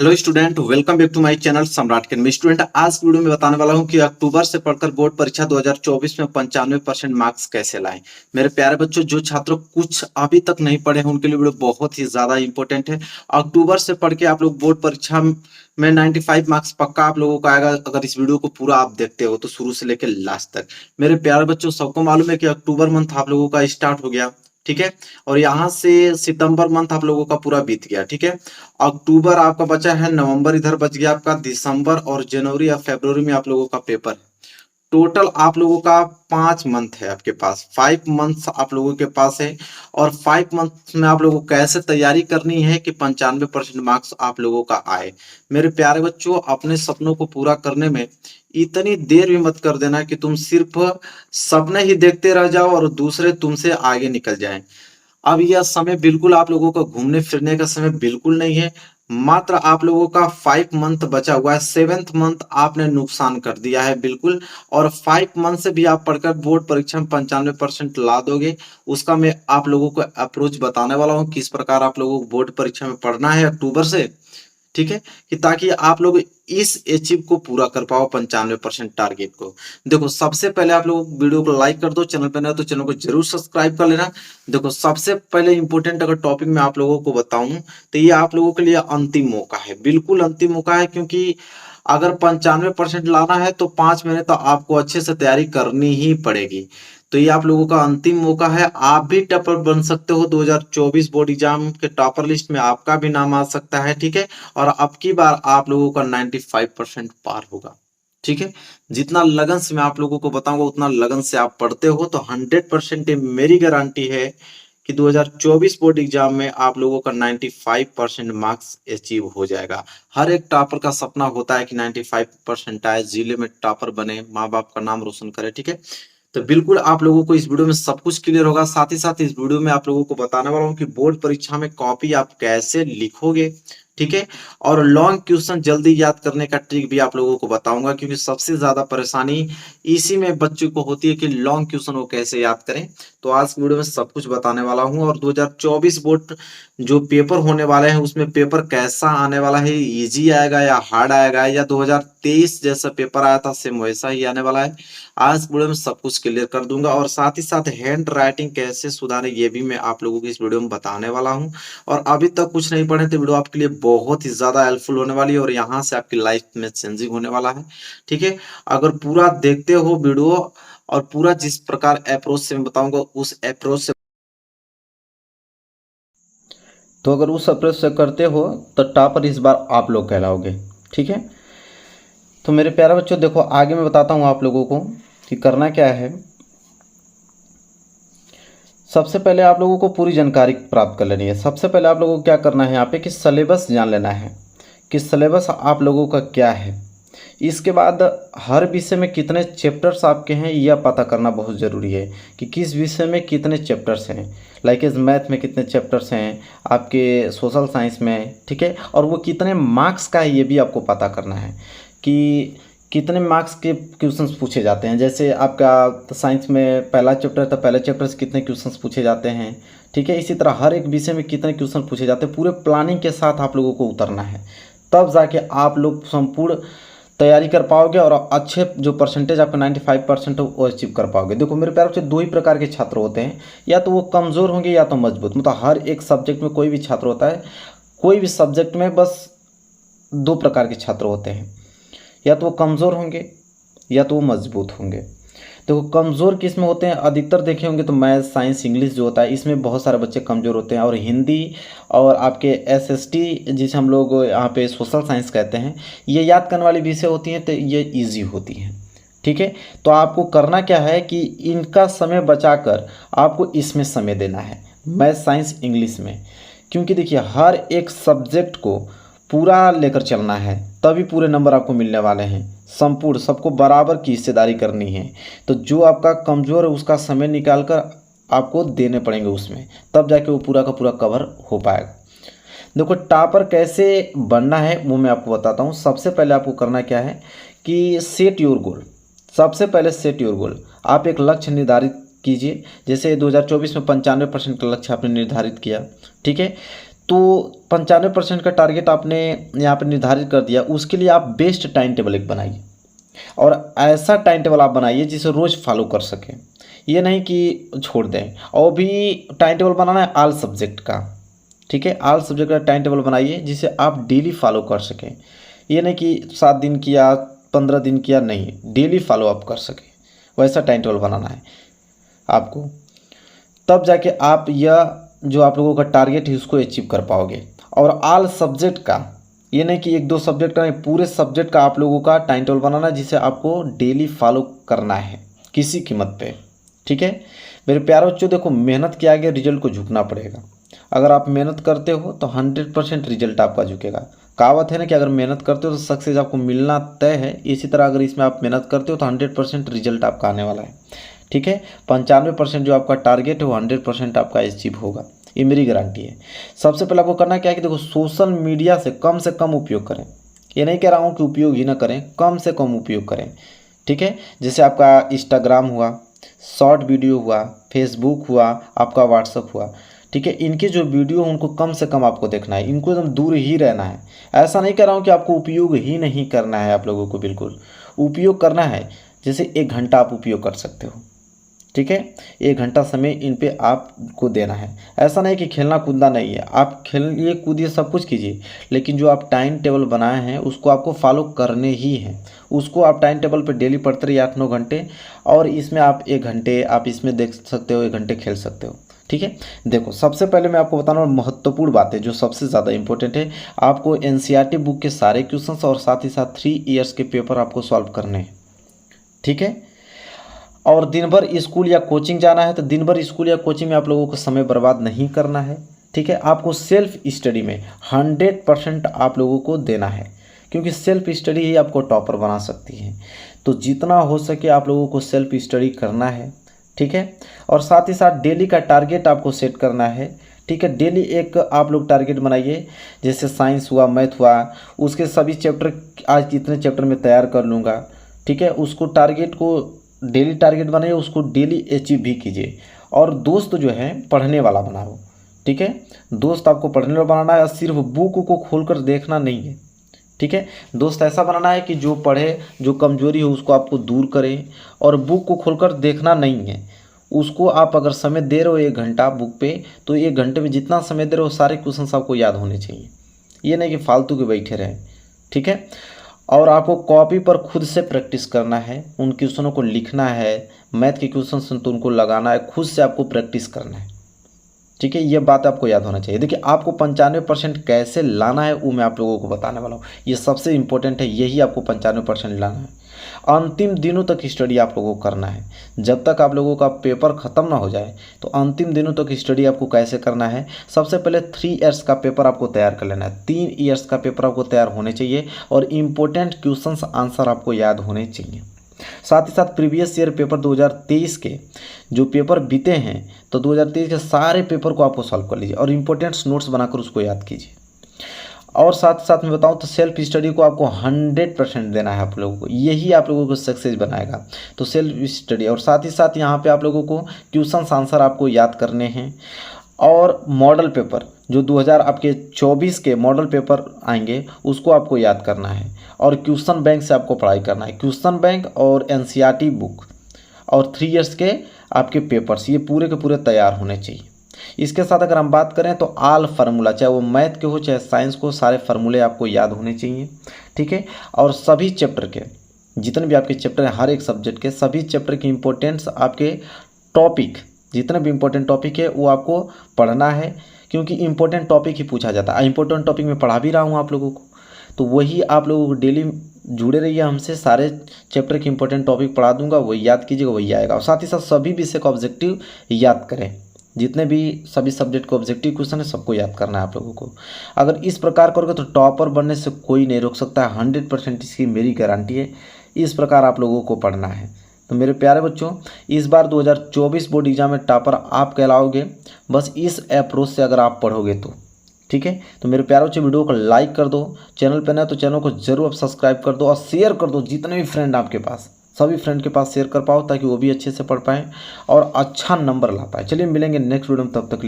Hello student, welcome back to my channel Samrat K. मैं student आज की वीडियो में बताने वाला हूं कि अक्टूबर से पढ़कर बोर्ड परीक्षा 2024 में 95% मार्क्स कैसे लाएं। मेरे प्यारे बच्चों, जो छात्र कुछ अभी तक नहीं पढ़े हैं उनके लिए वीडियो बहुत ही ज्यादा इंपॉर्टेंट है। अक्टूबर से पढ़ के आप लोग बोर्ड परीक्षा में 95 मार्क्स पक्का आप लोगों का आएगा अगर इस वीडियो को पूरा आप देखते हो तो, शुरू से लेकर लास्ट तक। मेरे प्यारे बच्चों, सबको मालूम है कि अक्टूबर मंथ आप लोगों का स्टार्ट हो गया, ठीक है। और यहाँ से सितंबर मंथ आप लोगों का पूरा बीत गया, ठीक है। अक्टूबर आपका बचा है, नवंबर इधर बच गया आपका, दिसंबर और जनवरी या फरवरी में आप लोगों का पेपर है। टोटल आप लोगों का 5 मंथ है आपके पास, 5 मंथ्स आप लोगों के पास है। और 5 मंथ्स में आप लोगों को कैसे तैयारी करनी है कि 95% मार्क्स आप लोगों का आए। मेरे प्यारे बच्चों, अपने सपनों को पूरा करने में इतनी देर भी मत कर देना कि तुम सिर्फ सपने ही देखते रह जाओ और दूसरे तुमसे आगे निकल जाएं। अब यह समय बिल्कुल आप लोगों का घूमने फिरने का समय बिल्कुल नहीं है। मात्र आप लोगों का 5 मंथ बचा हुआ है, 7th मंथ आपने नुकसान कर दिया है बिल्कुल। और 5 मंथ से भी आप पढ़कर बोर्ड परीक्षा में 95% ला दोगे। उसका मैं आप लोगों को अप्रोच बताने वाला हूँ किस प्रकार आप लोगों को बोर्ड परीक्षा में पढ़ना है अक्टूबर से, ठीक है। कि ताकि आप लोग इस अचीव को पूरा कर पाओ, 95% टारगेट को। देखो, सबसे पहले आप लोग वीडियो को लाइक कर दो, चैनल पे नए तो चैनल को जरूर सब्सक्राइब कर लेना। देखो, सबसे पहले इंपॉर्टेंट अगर टॉपिक मैं आप लोगों को बताऊं तो ये आप लोगों के लिए अंतिम मौका है, बिल्कुल अंतिम मौका है। क्योंकि अगर 95% लाना है तो 5 महीने तो आपको अच्छे से तैयारी करनी ही पड़ेगी। तो ये आप लोगों का अंतिम मौका है। आप भी टॉपर बन सकते हो, 2024 बोर्ड एग्जाम के टॉपर लिस्ट में आपका भी नाम आ सकता है, ठीक है। और अब की बार आप लोगों का 95% पार होगा, ठीक है। जितना लगन से मैं आप लोगों को बताऊंगा उतना लगन से आप पढ़ते हो तो 100% मेरी गारंटी है कि 2024 बोर्ड एग्जाम में आप लोगों का 95% मार्क्स अचीव हो जाएगा। हर एक टॉपर का सपना होता है कि 95% आए, जिले में टॉपर बने, माँ बाप का नाम रोशन करे, ठीक है। तो बिल्कुल आप लोगों को इस वीडियो में सब कुछ क्लियर होगा। साथ ही साथ इस वीडियो में आप लोगों को बताने वाला हूँ कि बोर्ड परीक्षा में कॉपी आप कैसे लिखोगे, ठीक है। और लॉन्ग क्वेश्चन जल्दी याद करने का ट्रिक भी आप लोगों को बताऊंगा, क्योंकि सबसे ज्यादा परेशानी इसी में बच्चों को होती है कि लॉन्ग क्वेश्चन वो कैसे याद करें। तो आज की वीडियो में सब कुछ बताने वाला हूँ। और 2024 बोर्ड जो पेपर होने वाले हैं उसमें पेपर कैसा आने वाला है, इजी आएगा या हार्ड आएगा, या 2023 जैसा पेपर आया था सेम वैसा ही आने वाला है, आज वीडियो में सब कुछ क्लियर कर दूंगा। और साथ ही साथ हैंड राइटिंग कैसे सुधारे ये भी मैं आप लोगों को इस वीडियो में बताने वाला हूँ। और अभी तक कुछ नहीं पढ़े तो वीडियो आपके लिए बहुत ही ज्यादा हेल्पफुल होने वाली है और यहाँ से आपकी लाइफ में चेंजिंग होने वाला है, ठीक है। अगर पूरा देखते हो वीडियो और पूरा जिस प्रकार अप्रोच से मैं बताऊंगा उस अप्रोच से, तो अगर उस अप्रोच से करते हो तो टॉपर इस बार आप लोग कहलाओगे, ठीक है। तो मेरे प्यारे बच्चों, देखो आगे मैं बताता हूँ आप लोगों को कि करना क्या है। सबसे पहले आप लोगों को पूरी जानकारी प्राप्त कर लेनी है। सबसे पहले आप लोगों को क्या करना है यहाँ पे कि सिलेबस जान लेना है कि सिलेबस आप लोगों का क्या है। इसके बाद हर विषय में कितने चैप्टर्स आपके हैं यह पता करना बहुत ज़रूरी है कि किस विषय में कितने चैप्टर्स हैं। लाइक एज मैथ में कितने चैप्टर्स हैं, आपके सोशल साइंस में, ठीक है। और वो कितने मार्क्स का है ये भी आपको पता करना है कि कितने मार्क्स के क्वेश्चंस पूछे जाते हैं। जैसे आपका साइंस में पहला चैप्टर था, पहले चैप्टर से कितने क्वेश्चंस पूछे जाते हैं, ठीक है। इसी तरह हर एक विषय में कितने क्वेश्चन पूछे जाते हैं, पूरे प्लानिंग के साथ आप लोगों को उतरना है। तब जाके आप लोग संपूर्ण तैयारी कर पाओगे और अच्छे जो परसेंटेज आपका 95% हो वो अचीव कर पाओगे। देखो मेरे प्यारे बच्चों, दो ही प्रकार के छात्र होते हैं, या तो वो कमज़ोर होंगे या तो मजबूत। मतलब हर एक सब्जेक्ट में कोई भी छात्र होता है, कोई भी सब्जेक्ट में बस दो प्रकार के छात्र होते हैं, या तो वो कमज़ोर होंगे या तो वो मजबूत होंगे। देखो कमज़ोर किस में होते हैं, अधिकतर देखे होंगे तो मैथ, साइंस, इंग्लिश जो होता है इसमें बहुत सारे बच्चे कमज़ोर होते हैं। और हिंदी और आपके एसएसटी जिसे हम लोग यहाँ पे सोशल साइंस कहते हैं, ये याद करने वाली विषय होती हैं तो ये इजी होती हैं, ठीक है। तो आपको करना क्या है कि इनका समय बचाकर आपको इसमें समय देना है, मैथ, साइंस, इंग्लिश में। क्योंकि देखिए हर एक सब्जेक्ट को पूरा लेकर चलना है, तभी पूरे नंबर आपको मिलने वाले हैं। संपूर्ण सबको बराबर की हिस्सेदारी करनी है। तो जो आपका कमज़ोर है उसका समय निकाल कर आपको देने पड़ेंगे उसमें, तब जाके वो पूरा का पूरा कवर हो पाएगा। देखो टॉपर कैसे बनना है वो मैं आपको बताता हूँ। सबसे पहले आपको करना क्या है कि सेट योर गोल। सबसे पहले सेट योर गोल, आप एक लक्ष्य निर्धारित कीजिए। जैसे 2024 में 95% का लक्ष्य आपने निर्धारित किया, ठीक है। तो 95% का टारगेट आपने यहाँ पर निर्धारित कर दिया, उसके लिए आप बेस्ट टाइम टेबल एक बनाइए और ऐसा टाइम टेबल आप बनाइए जिसे रोज़ फॉलो कर सकें। ये नहीं कि छोड़ दें। और भी टाइम टेबल बनाना है ऑल सब्जेक्ट का, ठीक है, ऑल सब्जेक्ट का टाइम टेबल बनाइए जिसे आप डेली फॉलो कर सकें। ये नहीं कि 7 दिन किया 15 दिन किया, नहीं, डेली फॉलो अप कर सकें, वैसा टाइम टेबल बनाना है आपको। तब जाके आप यह जो आप लोगों का टारगेट है उसको अचीव कर पाओगे। और ऑल सब्जेक्ट का, ये नहीं कि 1-2 सब्जेक्ट का नहीं, पूरे सब्जेक्ट का आप लोगों का टाइम टेबल बनाना है जिसे आपको डेली फॉलो करना है किसी कीमत पे, ठीक है। मेरे प्यारे बच्चों, देखो, मेहनत के आगे रिजल्ट को झुकना पड़ेगा। अगर आप मेहनत करते हो तो 100% रिजल्ट आपका झुकेगा। कहावत है ना कि अगर मेहनत करते हो तो सक्सेस आपको मिलना तय है। इसी तरह अगर इसमें आप मेहनत करते हो तो 100% रिजल्ट आपका आने वाला है, ठीक है। 95% जो आपका टारगेट है वो 100% आपका अचीव होगा, ये मेरी गारंटी है। सबसे पहले आपको करना क्या है कि देखो, सोशल मीडिया से कम उपयोग करें। ये नहीं कह रहा हूँ कि उपयोग ही ना करें, कम से कम उपयोग करें, ठीक है। जैसे आपका इंस्टाग्राम हुआ, शॉर्ट वीडियो हुआ, फेसबुक हुआ, आपका व्हाट्सअप हुआ, ठीक है। इनके जो वीडियो उनको कम से कम आपको देखना है, इनको एकदम दूर ही रहना है। ऐसा नहीं कह रहा हूँ कि आपको उपयोग ही नहीं करना है, आप लोगों को बिल्कुल उपयोग करना है। जैसे 1 घंटा आप उपयोग कर सकते हो, ठीक है। 1 घंटा समय इन पे आपको देना है। ऐसा नहीं कि खेलना कूदना नहीं है, आप खेलिए कूदिए सब कुछ कीजिए, लेकिन जो आप टाइम टेबल बनाए हैं उसको आपको फॉलो करने ही हैं। उसको आप टाइम टेबल पे डेली पढ़ते रहिए 8-9 घंटे, और इसमें आप 1 घंटे आप इसमें देख सकते हो, 1 घंटे खेल सकते हो, ठीक है। देखो, सबसे पहले मैं आपको बताना महत्वपूर्ण बात है जो सबसे ज़्यादा इंपॉर्टेंट है। आपको एनसीईआरटी बुक के सारे क्वेश्चंस और साथ ही साथ 3 इयर्स के पेपर आपको सॉल्व करने हैं, ठीक है। और दिन भर स्कूल या कोचिंग जाना है तो दिन भर स्कूल या कोचिंग में आप लोगों को समय बर्बाद नहीं करना है, ठीक है। आपको सेल्फ स्टडी में 100% आप लोगों को देना है, क्योंकि सेल्फ स्टडी ही आपको टॉपर बना सकती है। तो जितना हो सके आप लोगों को सेल्फ स्टडी करना है, ठीक है। और साथ ही साथ डेली का टारगेट आपको सेट करना है, ठीक है। डेली एक आप लोग टारगेट बनाइए, जैसे साइंस हुआ, मैथ हुआ, उसके सभी चैप्टर आज इतने चैप्टर में तैयार कर लूँगा, ठीक है। उसको टारगेट को डेली टारगेट बनाइए, उसको डेली अचीव भी कीजिए। और दोस्त जो है पढ़ने वाला बनाओ, ठीक है। दोस्त आपको पढ़ने वाला बनाना है, सिर्फ बुक को खोलकर देखना नहीं है, ठीक है। दोस्त ऐसा बनाना है कि जो पढ़े, जो कमजोरी हो उसको आपको दूर करे, और बुक को खोलकर देखना नहीं है। उसको आप अगर समय दे रहे हो 1 घंटा बुक पे, तो 1 घंटे में जितना समय दे रहे हो सारे क्वेश्चन आपको याद होने चाहिए। ये नहीं कि फालतू के बैठे रहें, ठीक है। और आपको कॉपी पर खुद से प्रैक्टिस करना है, उन क्वेश्चनों को लिखना है। मैथ के क्वेश्चन तो उनको लगाना है, खुद से आपको प्रैक्टिस करना है, ठीक है। ये बात आपको याद होना चाहिए। देखिए, आपको 95% कैसे लाना है वो मैं आप लोगों को बताने वाला हूँ। ये सबसे इंपॉर्टेंट है, यही आपको 95% लाना है। अंतिम दिनों तक स्टडी आप लोगों को करना है। जब तक आप लोगों का पेपर ख़त्म ना हो जाए, तो अंतिम दिनों तक स्टडी आपको कैसे करना है। सबसे पहले 3 इयर्स का पेपर आपको तैयार कर लेना है। 3 इयर्स का पेपर आपको तैयार होने चाहिए, और इम्पोर्टेंट क्वेश्चंस आंसर आपको याद होने चाहिए। साथ ही साथ प्रीवियस ईयर पेपर 2023 के जो पेपर बीते हैं, तो 2023 के सारे पेपर को आपको सॉल्व कर लीजिए और इम्पोर्टेंट्स नोट्स बनाकर उसको याद कीजिए। और साथ साथ में बताऊं तो सेल्फ स्टडी को आपको 100% देना है आप लोगों को, यही आप लोगों को सक्सेस बनाएगा। तो सेल्फ स्टडी, और साथ ही साथ यहाँ पे आप लोगों को क्वेश्चन आंसर आपको याद करने हैं। और मॉडल पेपर जो 2024 के मॉडल पेपर आएंगे उसको आपको याद करना है। और क्वेश्चन बैंक से आपको पढ़ाई करना है। क्वेश्चन बैंक और एनसीईआरटी बुक और 3 इयर्स के आपके पेपर्स, ये पूरे के पूरे तैयार होने चाहिए। इसके साथ अगर हम बात करें तो आल फार्मूला, चाहे वो मैथ के हो चाहे साइंस को, सारे फार्मूले आपको याद होने चाहिए, ठीक है। और सभी चैप्टर के जितने भी आपके चैप्टर हैं, हर एक सब्जेक्ट के सभी चैप्टर की इम्पोर्टेंस, आपके टॉपिक जितने भी इम्पोर्टेंट टॉपिक है वो आपको पढ़ना है, क्योंकि इम्पोर्टेंट टॉपिक ही पूछा जाता है। इम्पोर्टेंट टॉपिक में पढ़ा भी रहा हूँ आप लोगों को, तो वही आप लोगों को डेली जुड़े रहिए हमसे, सारे चैप्टर के इंपॉर्टेंट टॉपिक पढ़ा दूंगा, वही याद कीजिएगा, वही आएगा। और साथ ही साथ सभी विषय का ऑब्जेक्टिव याद करें, जितने भी सभी सब्जेक्ट का ऑब्जेक्टिव क्वेश्चन है सबको याद करना है आप लोगों को। अगर इस प्रकार करोगे तो टॉपर बनने से कोई नहीं रोक सकता है, 100% इसकी मेरी गारंटी है। इस प्रकार आप लोगों को पढ़ना है। तो मेरे प्यारे बच्चों, इस बार 2024 बोर्ड एग्जाम में टॉपर आप कहलाओगे, बस इस अप्रोच से अगर आप पढ़ोगे तो, ठीक है। तो मेरे प्यारे बच्चों, वीडियो को लाइक कर दो, चैनल पर ना तो चैनल को जरूर आप सब्सक्राइब कर दो और शेयर कर दो जितने भी फ्रेंड आपके पास, सभी फ्रेंड के पास शेयर कर पाओ ताकि वो भी अच्छे से पढ़ पाएँ और अच्छा नंबर ला पाए। चलिए मिलेंगे नेक्स्ट वीडियो में, तब तक